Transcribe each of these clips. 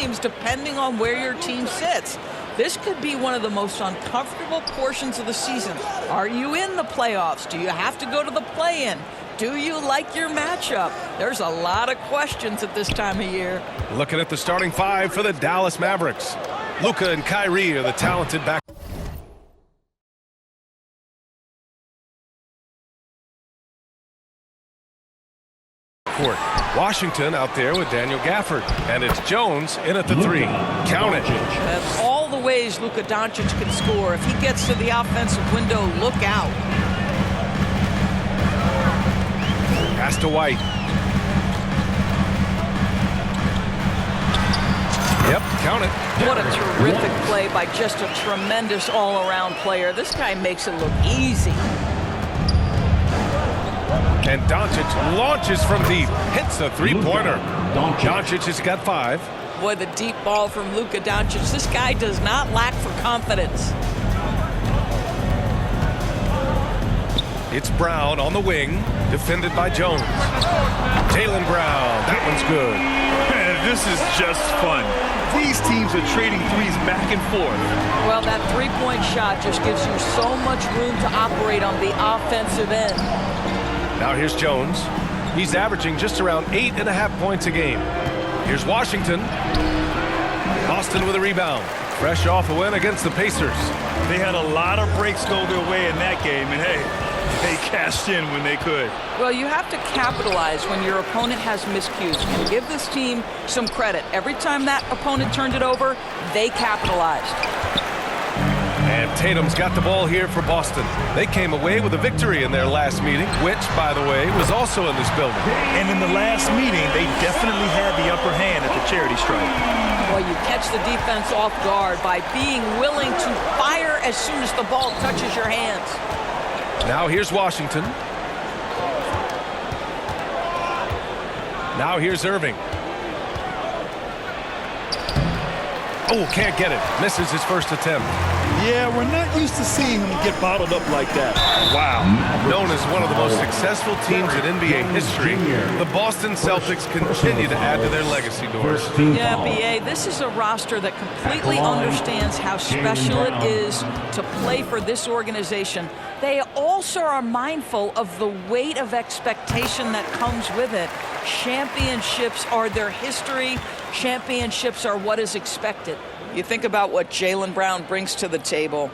games depending on where your team sits. This could be one of the most uncomfortable portions of the season. Are you in the playoffs? Do you have to go to the play-in? Do you like your matchup? There's a lot of questions at this time of year. Looking at the starting five for the Dallas Mavericks. Luka and Kyrie are the talented back. Court. Washington out there with Daniel Gafford. And it's Jones in at the three. Count it. That's all the ways Luka Doncic can score. If he gets to the offensive window, look out. Pass to White. Yep, count it. What a terrific play by just a tremendous all-around player. This guy makes it look easy. And Doncic launches from deep. Hits a three-pointer. Doncic has got 5. Boy, the deep ball from Luka Doncic. This guy does not lack for confidence. It's Brown on the wing, defended by Jones. Jaylen Brown, that one's good. Man, this is just fun. These teams are trading threes back and forth. Well, that three-point shot just gives you so much room to operate on the offensive end. Now here's Jones. He's averaging just around 8.5 points a game. Here's Washington. Boston with a rebound. Fresh off a win against the Pacers. They had a lot of breaks go their way in that game, and hey, they cashed in when they could. Well, you have to capitalize when your opponent has miscues. And give this team some credit. Every time that opponent turned it over, they capitalized. And Tatum's got the ball here for Boston. They came away with a victory in their last meeting, which, by the way, was also in this building. And in the last meeting, they definitely had the upper hand at the charity stripe. Well, you catch the defense off guard by being willing to fire as soon as the ball touches your hands. Now here's Washington. Now here's Irving. Oh, can't get it. Misses his first attempt. Yeah, we're not used to seeing him get bottled up like that. Wow. Known as one of the most successful teams in NBA history, the Boston Celtics continue to add to their legacy, Doris. Yeah, B.A., this is a roster that completely understands how special it is to play for this organization. They also are mindful of the weight of expectation that comes with it. Championships are their history. Championships are what is expected. You think about what Jaylen Brown brings to the table.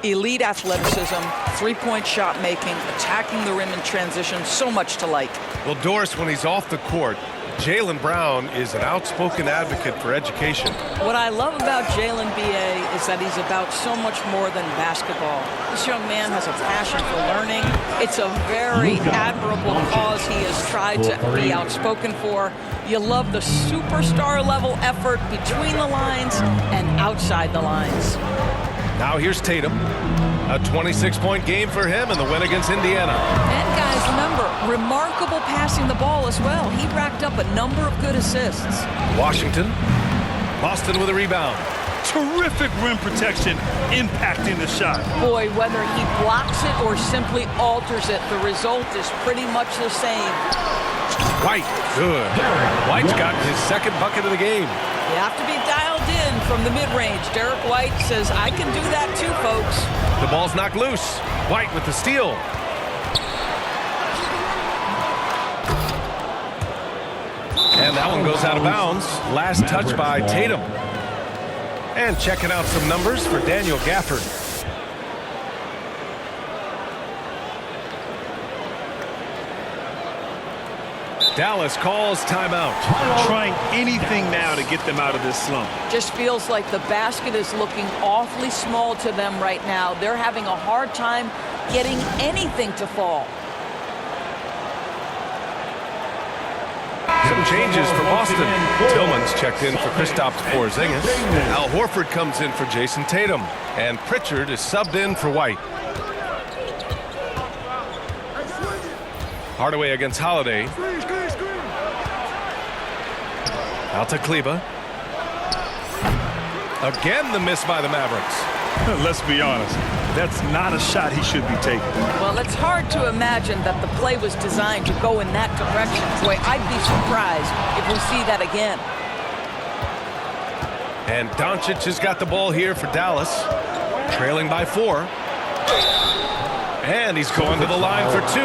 Elite athleticism, three-point shot making, attacking the rim in transition, so much to like. Well, Doris, when he's off the court, Jaylen Brown is an outspoken advocate for education. What I love about Jaylen, B.A., is that he's about so much more than basketball. This young man has a passion for learning. It's a very admirable cause he has tried to be outspoken for. You love the superstar level effort between the lines and outside the lines. Now here's Tatum. A 26-point game for him in the win against Indiana. And guys, remember, remarkable passing the ball as well. He racked up a number of good assists. Washington. Boston with a rebound. Terrific rim protection, impacting the shot. Boy, whether he blocks it or simply alters it, the result is pretty much the same. White, good. White's got his second bucket of the game. You have to be dialed in from the mid-range. Derek White says, I can do that too, folks. The ball's knocked loose. White with the steal. And that one goes out of bounds. Last touch by Tatum. And checking out some numbers for Daniel Gafford. Dallas calls timeout. Trying anything now to get them out of this slump. Just feels like the basket is looking awfully small to them right now. They're having a hard time getting anything to fall. Some changes for Boston. Tillman's checked in for Kristaps Porzingis. Al Horford comes in for Jason Tatum. And Pritchard is subbed in for White. Hardaway against Holiday. Out to Kleber. Again, the miss by the Mavericks. Let's be honest. That's not a shot he should be taking. Well, it's hard to imagine that the play was designed to go in that direction. Boy, I'd be surprised if we see that again. And Doncic has got the ball here for Dallas, trailing by 4. And he's going to the line for 2.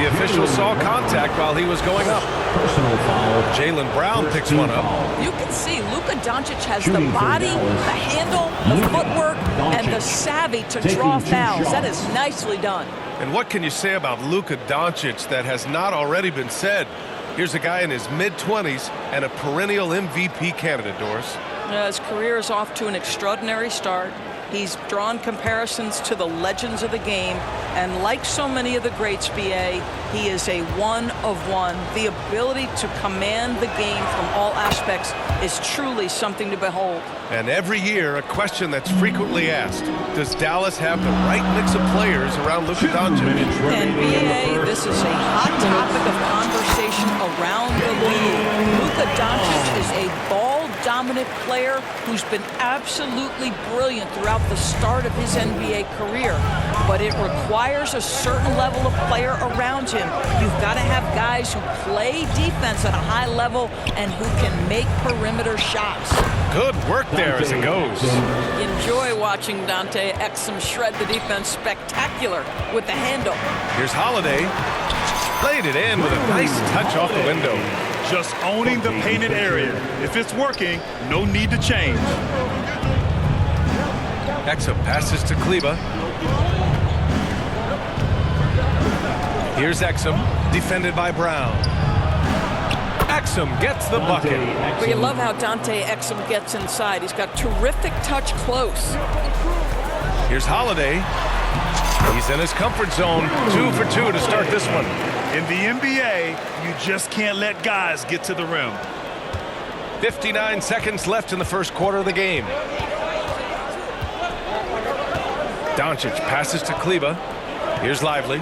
The official saw contact while he was going up. Personal foul. Jaylen Brown picks one up. You can see Luka Doncic has the body, the handle, the footwork, and the savvy to draw fouls. That is nicely done. And what can you say about Luka Doncic that has not already been said? Here's a guy in his mid-20s and a perennial MVP candidate, Doris. His career is off to an extraordinary start. He's drawn comparisons to the legends of the game, and like so many of the greats, BA, he is a one of one. The ability to command the game from all aspects is truly something to behold. And every year, a question that's frequently asked: does Dallas have the right mix of players around Luka Doncic? And BA, this is a hot topic of conversation around the league. Luka Doncic is a ball-dominant player who's been absolutely brilliant throughout the start of his NBA career. But it requires a certain level of player around him. You've got to have guys who play defense at a high level and who can make perimeter shots. Good work there as it goes. Enjoy watching Dante Exum shred the defense. Spectacular with the handle. Here's Holiday. Played it in with a nice touch off the window. Just owning the painted area. If it's working, no need to change. Exum passes to Kleber. Here's Exum, defended by Brown. Exum gets the bucket. We love how Dante Exum gets inside. He's got terrific touch close. Here's Holiday. He's in his comfort zone. 2 for 2 to start this one. In the NBA, you just can't let guys get to the rim. 59 seconds left in the first quarter of the game. Doncic passes to Kleber. Here's Lively.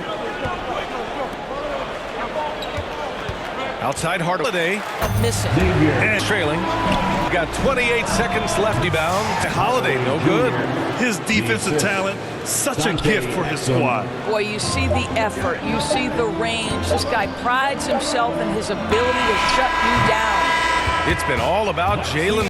Outside Holiday. Missing. And trailing. We got 28 seconds left. Rebound. Holiday, no good. His defensive talent, such a gift for his squad. Boy, you see the effort. You see the range. This guy prides himself in his ability to shut you down. It's been all about Jaylen